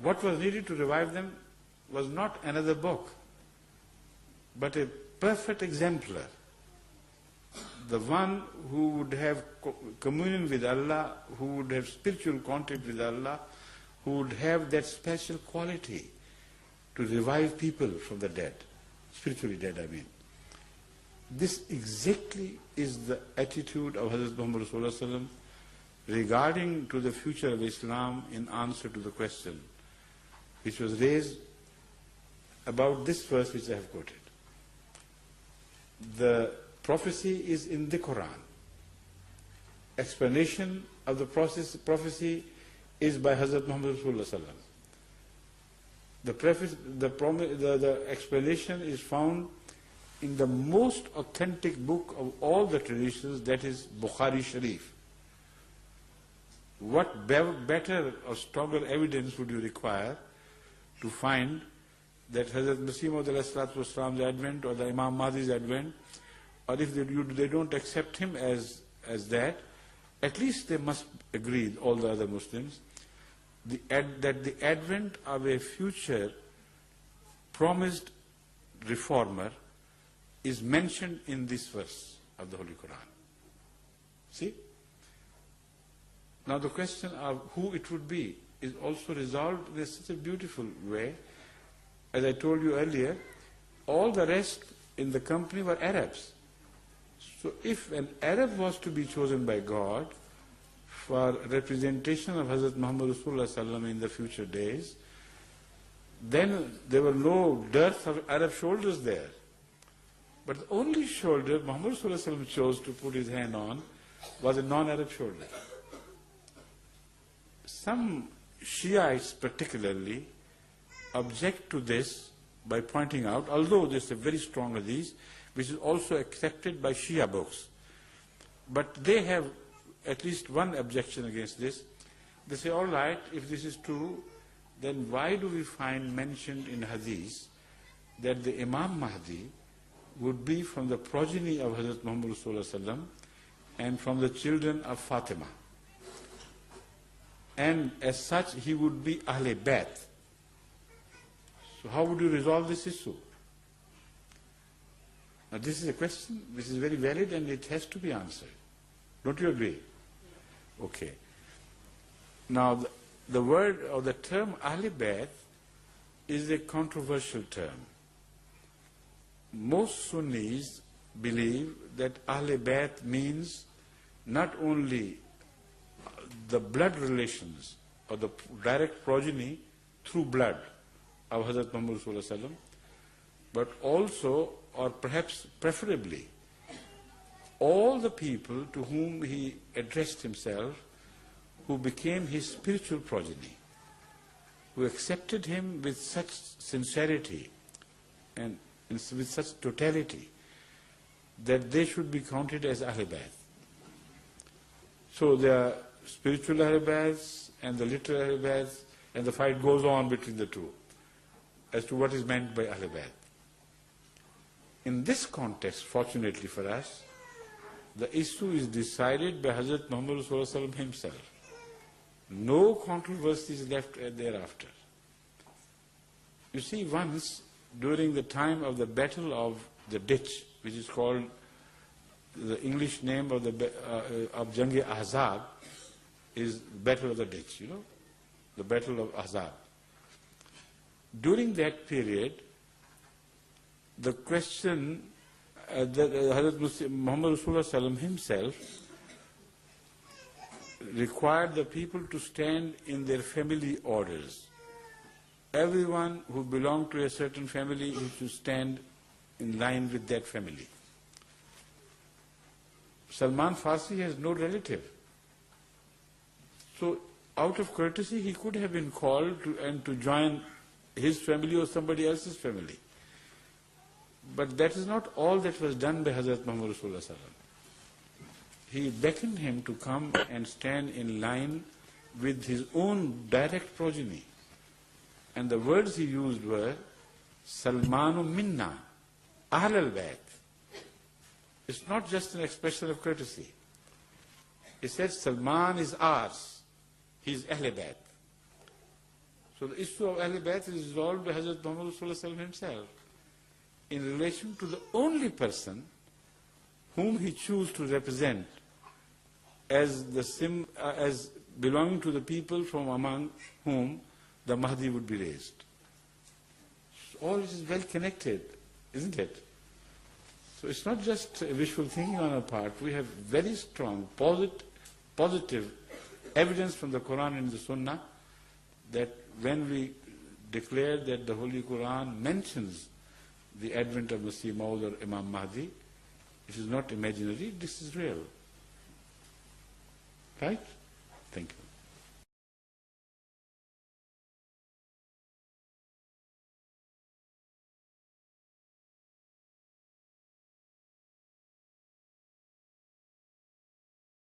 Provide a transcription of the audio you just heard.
What was needed to revive them was not another book, but a perfect exemplar. The one who would have communion with Allah, who would have spiritual contact with Allah, who would have that special quality to revive people from the dead, spiritually dead, I mean. This exactly is the attitude of Hazrat Muhammad Rasulullah Sallallahu Alaihi Wasallam regarding to the future of Islam in answer to the question which was raised about this verse which I have quoted. The prophecy is in the Quran. Explanation of the prophecy is by Hazrat Muhammad Rasulullah Sallallahu Alaihi Wasallam. The explanation is found in the most authentic book of all the traditions, that is Bukhari Sharif. What better or stronger evidence would you require to find that Hazrat Masih Maud's advent or the Imam Mahdi's advent, or if they don't accept him as that, at least they must agree, all the other Muslims, that the advent of a future promised reformer is mentioned in this verse of the Holy Quran. See? Now the question of who it would be is also resolved in such a beautiful way. As I told you earlier, all the rest in the company were Arabs. So if an Arab was to be chosen by God for representation of Hazrat Muhammad Rasulullah Sallallahu in the future days, then there were no dearth of Arab shoulders there. But the only shoulder Muhammad Rasulullah Sallallahu chose to put his hand on was a non-Arab shoulder. Some Shiites particularly object to this by pointing out, although this is a very strong hadith, which is also accepted by Shia books, but they have at least one objection against this. They say, all right, if this is true, then why do we find mentioned in hadith that the Imam Mahdi would be from the progeny of Hazrat Muhammad Rasulullah Sallam and from the children of Fatima? And as such, he would be Ahle Bayt. So how would you resolve this issue? Now this is a question which is very valid and it has to be answered. Don't you agree? Okay. Now the word or the term Ahle Bayt is a controversial term. Most Sunnis believe that Ahle Bayt means not only the blood relations or the direct progeny through blood of Hazrat Muhammad Rasulullah Sallam, but also, or perhaps preferably, all the people to whom he addressed himself who became his spiritual progeny, who accepted him with such sincerity and with such totality that they should be counted as Ahle Bayt. So there are spiritual Ahle Bayts and the literal Ahle Bayts, and the fight goes on between the two as to what is meant by Ahle Bayt. In this context, fortunately for us, the issue is decided by Hazrat Muhammad Rasulullah himself. No controversy is left thereafter. You see, once during the time of the Battle of the Ditch, which is called the English name of Jang-e-Ahzab, is Battle of the Ditch, you know, the Battle of Ahzab. During that period, the question that Hazrat Muhammad Rasulullah Sallam himself required the people to stand in their family orders. Everyone who belonged to a certain family is to stand in line with that family. Salman Farsi has no relative. So out of courtesy, he could have been called to join his family or somebody else's family. But that is not all that was done by Hazrat Muhammad Rasulullah Sallam. He beckoned him to come and stand in line with his own direct progeny. And the words he used were, Salmanu minna, Ahl al-Bayt. It's not just an expression of courtesy. He said, Salman is ours. He is Ahl Bayt. So the issue of Ahl Bayt is resolved by Hazrat Muhammad Rasulullah himself in relation to the only person whom he chose to represent as as belonging to the people from among whom the Mahdi would be raised. So all this is well connected, isn't it? So it's not just wishful thinking on our part. We have very strong, positive evidence from the Quran and the Sunnah that when we declare that the Holy Quran mentions the advent of Masih Maud or Imam Mahdi, it is not imaginary, this is real. Right? Thank you.